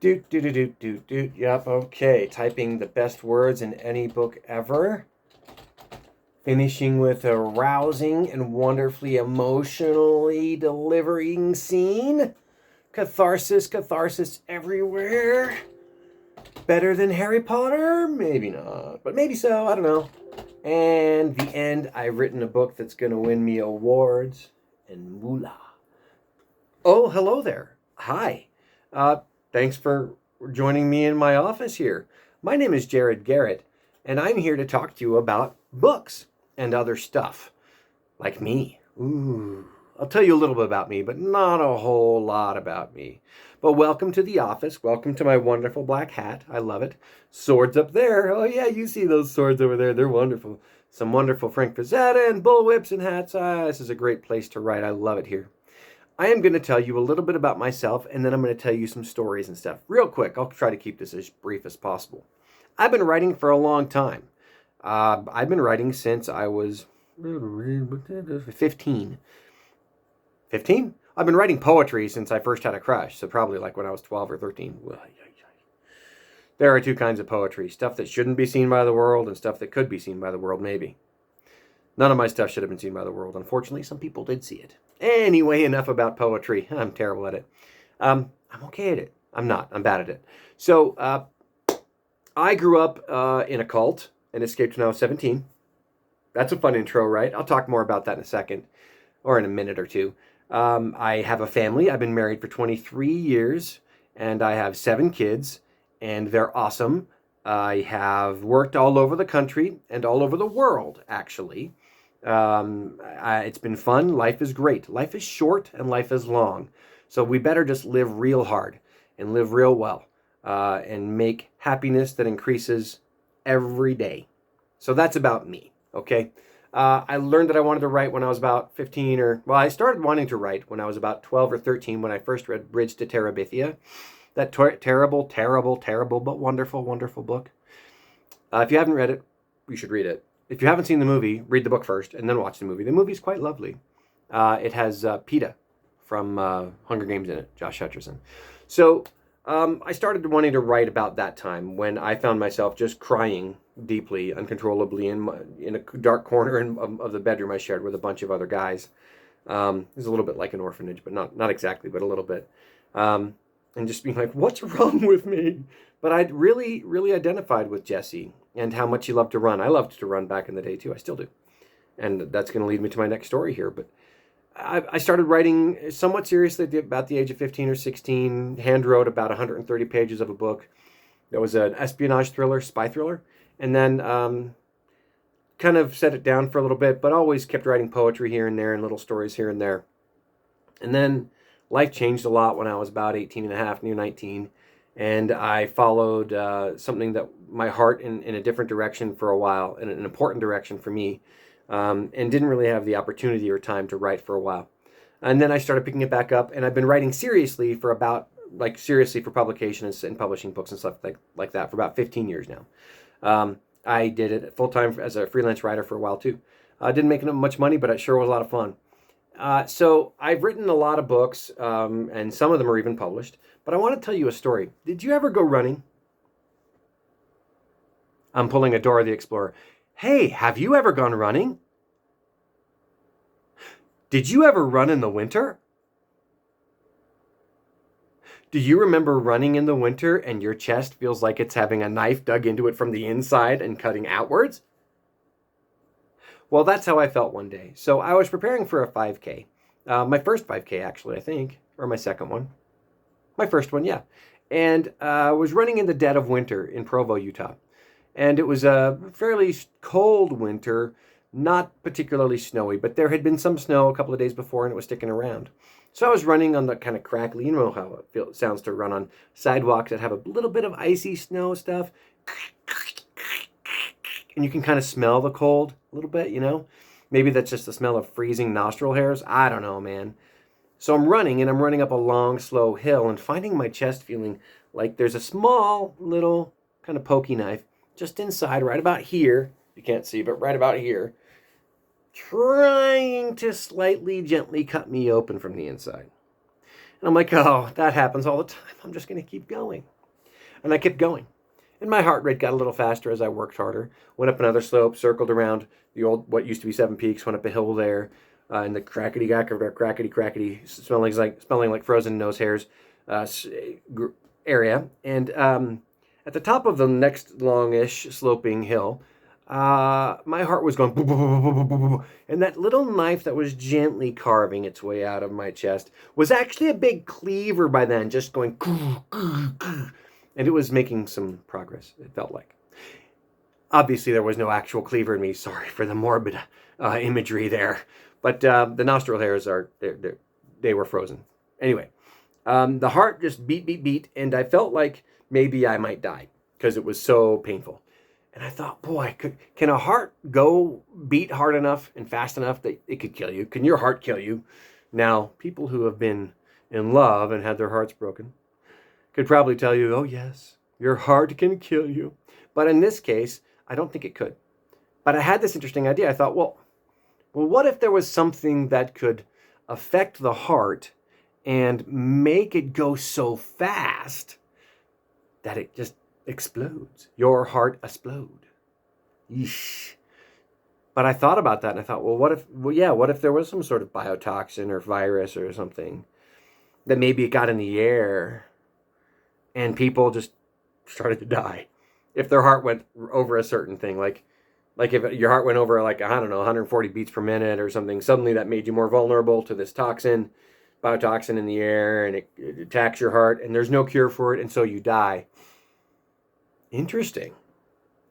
Doot, doot, doot, doot, doot, doot. Yep, okay. Typing the best words in any book ever. Finishing with a rousing and wonderfully emotionally delivering scene. Catharsis, catharsis everywhere. Better than Harry Potter? Maybe not, but maybe so. I don't know. And the end, I've written a book that's going to win me awards and moolah. Oh, hello there. Hi. Uh, Thanks for joining me in my office here. My name is Garrett, and I'm here to talk to you about books and other stuff, like me. Ooh. I'll tell you a little bit about me, but not a whole lot about me. But welcome to the office. Welcome to my wonderful black hat. I love it. Swords up there. Oh yeah, you see those swords over there. They're wonderful. Some wonderful Frank Frazetta and bullwhips and hats. This is a great place to write. I love it here. I am going to tell you a little bit about myself, and then I'm going to tell you some stories and stuff. Real quick, I'll try to keep this as brief as possible. I've been writing for a long time. I've been writing since I was 15. 15? I've been writing poetry since I first had a crush, so probably like when I was 12 or 13. There are two kinds of poetry, stuff that shouldn't be seen by the world and stuff that could be seen by the world, maybe. None of my stuff should have been seen by the world. Unfortunately, some people did see it. Anyway, enough about poetry. I'm terrible at it. I'm okay at it. I'm not. I'm bad at it. So, I grew up in a cult and escaped when I was 17. That's a fun intro, right? I'll talk more about that in a second, or in a minute or two. I have a family. I've been married for 23 years, and I have 7 kids, and they're awesome. I have worked all over the country and all over the world, actually. It's been fun. Life is great. Life is short and life is long. So we better just live real hard and live real well and make happiness that increases every day. So that's about me, okay? I learned that I wanted to write when I was about 15 I started wanting to write when I was about 12 or 13 when I first read Bridge to Terabithia. That terrible, but wonderful, wonderful book. If you haven't read it, you should read it. If you haven't seen the movie, read the book first and then watch the movie. The movie's quite lovely. It has PETA from Hunger Games in it, Josh Hutcherson. So I started wanting to write about that time when I found myself just crying deeply, uncontrollably in a dark corner of the bedroom I shared with a bunch of other guys. It was a little bit like an orphanage, but not exactly, but a little bit. And just being like, what's wrong with me? But I'd really, really identified with Jesse and how much he loved to run. I loved to run back in the day, too. I still do. And that's going to lead me to my next story here. But I started writing somewhat seriously about the age of 15 or 16, hand wrote about 130 pages of a book. That was an espionage thriller, spy thriller. And then kind of set it down for a little bit, but always kept writing poetry here and there and little stories here and there. And then life changed a lot when I was about 18 and a half, near 19. And I followed something that my heart in a different direction for a while, in an important direction for me, and didn't really have the opportunity or time to write for a while. And then I started picking it back up, and I've been writing seriously for publication and publishing books and stuff like that for about 15 years now. I did it full-time as a freelance writer for a while, too. I didn't make much money, but it sure was a lot of fun. So I've written a lot of books, and some of them are even published, but I want to tell you a story. Did you ever go running? I'm pulling a Dora the Explorer. Hey, have you ever gone running? Did you ever run in the winter? Do you remember running in the winter and your chest feels like it's having a knife dug into it from the inside and cutting outwards? Well, that's how I felt one day. So I was preparing for a 5K. My first 5K, actually, I think. Or my second one. My first one, yeah. And I was running in the dead of winter in Provo, Utah. And it was a fairly cold winter, not particularly snowy, but there had been some snow a couple of days before and it was sticking around. So I was running on the kind of crackly, you know how it sounds to run on sidewalks that have a little bit of icy snow stuff. And you can kind of smell the cold a little bit, you know? Maybe that's just the smell of freezing nostril hairs. I don't know, man. So I'm running, and I'm running up a long, slow hill and finding my chest feeling like there's a small, little kind of pokey knife just inside, right about here. You can't see, but right about here. Trying to slightly, gently cut me open from the inside. And I'm like, oh, that happens all the time. I'm just going to keep going. And I kept going. And my heart rate got a little faster as I worked harder. Went up another slope, circled around the old, what used to be Seven Peaks, went up a hill there, in the crackety, smelling like frozen nose hairs area. And at the top of the next longish sloping hill, my heart was going, and that little knife that was gently carving its way out of my chest was actually a big cleaver by then, just going, and it was making some progress, it felt like. Obviously, there was no actual cleaver in me. Sorry for the morbid imagery there. But the nostril hairs they were frozen. Anyway, the heart just beat, and I felt like maybe I might die because it was so painful. And I thought, boy, can a heart go beat hard enough and fast enough that it could kill you? Can your heart kill you? Now, people who have been in love and had their hearts broken could probably tell you, oh yes, your heart can kill you. But in this case, I don't think it could. But I had this interesting idea. I thought, well, what if there was something that could affect the heart and make it go so fast that it just explodes? Your heart explode. Yeesh. But I thought about that and I thought, well, what if there was some sort of biotoxin or virus or something that maybe it got in the air and people just started to die if their heart went over a certain thing, like if your heart went over, like, I don't know, 140 beats per minute or something, suddenly that made you more vulnerable to this biotoxin in the air, and it attacks your heart, and there's no cure for it, and so you die. Interesting.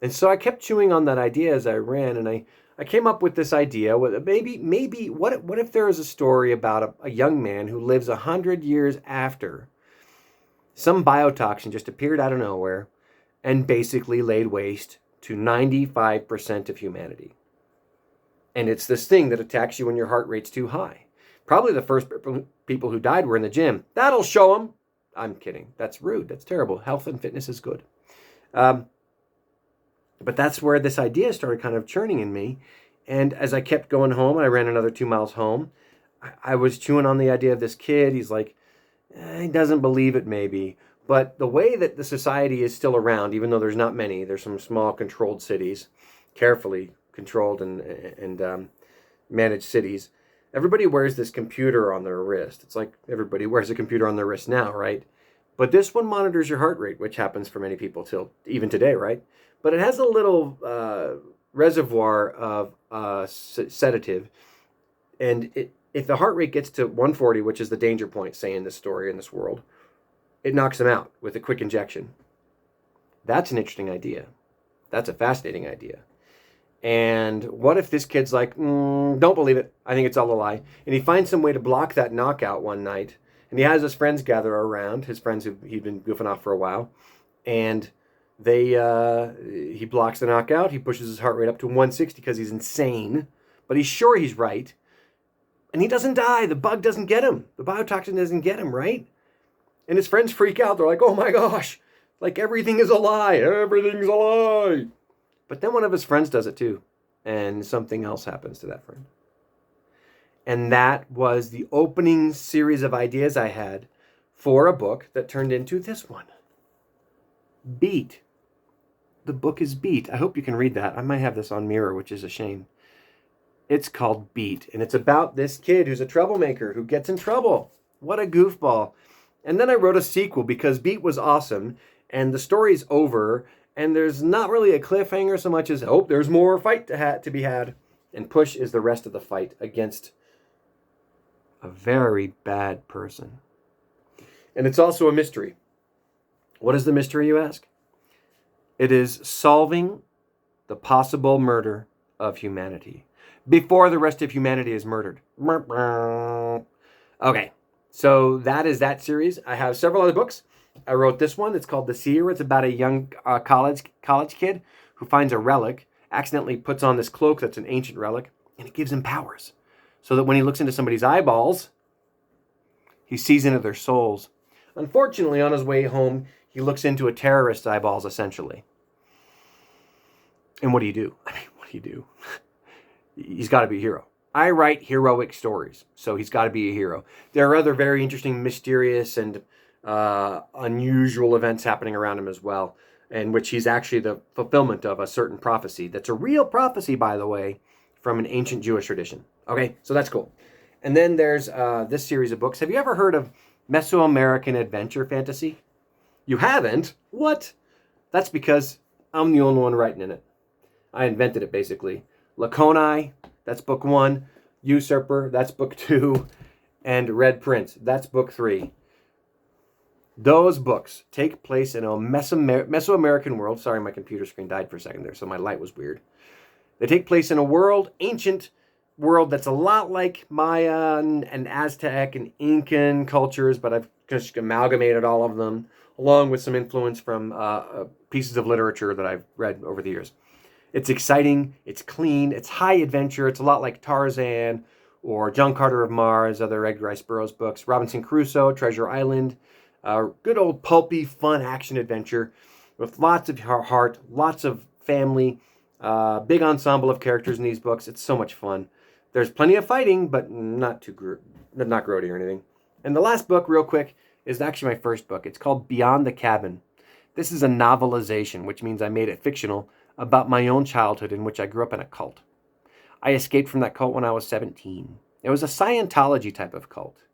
And so I kept chewing on that idea as I ran, and I came up with this idea. Maybe what if there is a story about a young man who lives 100 years after some biotoxin just appeared out of nowhere and basically laid waste to 95% of humanity. And it's this thing that attacks you when your heart rate's too high. Probably the first people who died were in the gym. That'll show them. I'm kidding. That's rude. That's terrible. Health and fitness is good. But that's where this idea started kind of churning in me. And as I kept going home, I ran another 2 miles home, I was chewing on the idea of this kid. He's like, he doesn't believe it maybe. But the way that the society is still around, even though there's not many, there's some small controlled cities, carefully controlled and managed cities. Everybody wears this computer on their wrist. It's like everybody wears a computer on their wrist now, right? But this one monitors your heart rate, which happens for many people till even today, right? But it has a little reservoir of sedative. And if the heart rate gets to 140, which is the danger point, say in this story, in this world, it knocks them out with a quick injection. That's an interesting idea. That's a fascinating idea. And what if this kid's like, don't believe it. I think it's all a lie. And he finds some way to block that knockout one night. And he has his friends gather around, his friends who he'd been goofing off for a while. And he blocks the knockout. He pushes his heart rate up to 160 because he's insane. But he's sure he's right. And he doesn't die. The bug doesn't get him. The biotoxin doesn't get him, right? And his friends freak out. They're like, oh my gosh, like everything is a lie. Everything's a lie. But then one of his friends does it too. And something else happens to that friend. And that was the opening series of ideas I had for a book that turned into this one. Beat. The book is Beat. I hope you can read that. I might have this on Mirror, which is a shame. It's called Beat. And it's about this kid who's a troublemaker who gets in trouble. What a goofball. And then I wrote a sequel because Beat was awesome. And the story's over. And there's not really a cliffhanger so much as, oh, there's more fight to be had. And Push is the rest of the fight against a very bad person. And it's also a mystery. What is the mystery, you ask? It is solving the possible murder of humanity before the rest of humanity is murdered. Okay, so that is that series. I have several other books. I wrote this one. It's called The Seer. It's about a young college kid who finds a relic, accidentally puts on this cloak that's an ancient relic, and it gives him powers. So that when he looks into somebody's eyeballs, he sees into their souls. Unfortunately, on his way home, he looks into a terrorist's eyeballs, essentially. And what do you do? I mean, what do you do? He's got to be a hero. I write heroic stories, so he's got to be a hero. There are other very interesting, mysterious, and unusual events happening around him as well, in which he's actually the fulfillment of a certain prophecy. That's a real prophecy, by the way, from an ancient Jewish tradition. Okay, so that's cool. And then there's this series of books. Have you ever heard of Mesoamerican adventure fantasy? You haven't? What? That's because I'm the only one writing in it. I invented it, basically. Laconia, that's book 1. Usurper, that's book 2. And Red Prince, that's book 3. Those books take place in a Mesoamerican world. Sorry, my computer screen died for a second there, so my light was weird. They take place in a world, ancient world, that's a lot like Mayan and Aztec and Incan cultures, but I've just amalgamated all of them, along with some influence from pieces of literature that I've read over the years. It's exciting, it's clean, it's high adventure. It's a lot like Tarzan or John Carter of Mars, other Edgar Rice Burroughs books, Robinson Crusoe, Treasure Island. Good old pulpy, fun action adventure with lots of heart, lots of family, big ensemble of characters in these books. It's so much fun. There's plenty of fighting, but not grody or anything. And the last book, real quick, is actually my first book. It's called Beyond the Cabin. This is a novelization, which means I made it fictional, about my own childhood in which I grew up in a cult. I escaped from that cult when I was 17. It was a Scientology type of cult.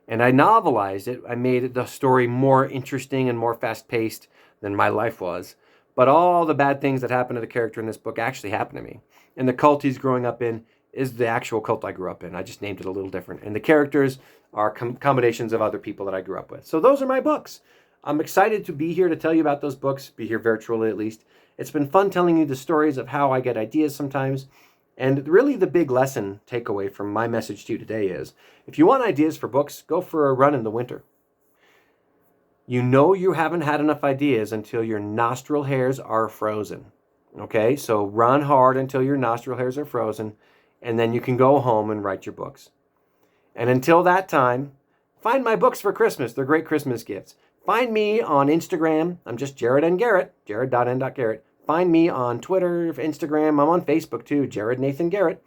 And I novelized it. I made the story more interesting and more fast-paced than my life was. But all the bad things that happened to the character in this book actually happened to me. And the cult he's growing up in is the actual cult I grew up in. I just named it a little different. And the characters are combinations of other people that I grew up with. So those are my books. I'm excited to be here to tell you about those books, be here virtually at least. It's been fun telling you the stories of how I get ideas sometimes. And really the big lesson takeaway from my message to you today is, if you want ideas for books, go for a run in the winter. You know you haven't had enough ideas until your nostril hairs are frozen. Okay, so run hard until your nostril hairs are frozen, and then you can go home and write your books. And until that time, find my books for Christmas. They're great Christmas gifts. Find me on Instagram. I'm just Jared N. Garrett, jared.n.garrett. Find me on Twitter, Instagram. I'm on Facebook too, Jared Nathan Garrett.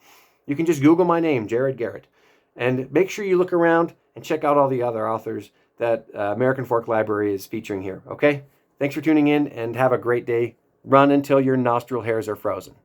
You can just Google my name, Jared Garrett. And make sure you look around and check out all the other authors that American Fork Library is featuring here, okay? Thanks for tuning in and have a great day. Run until your nostril hairs are frozen.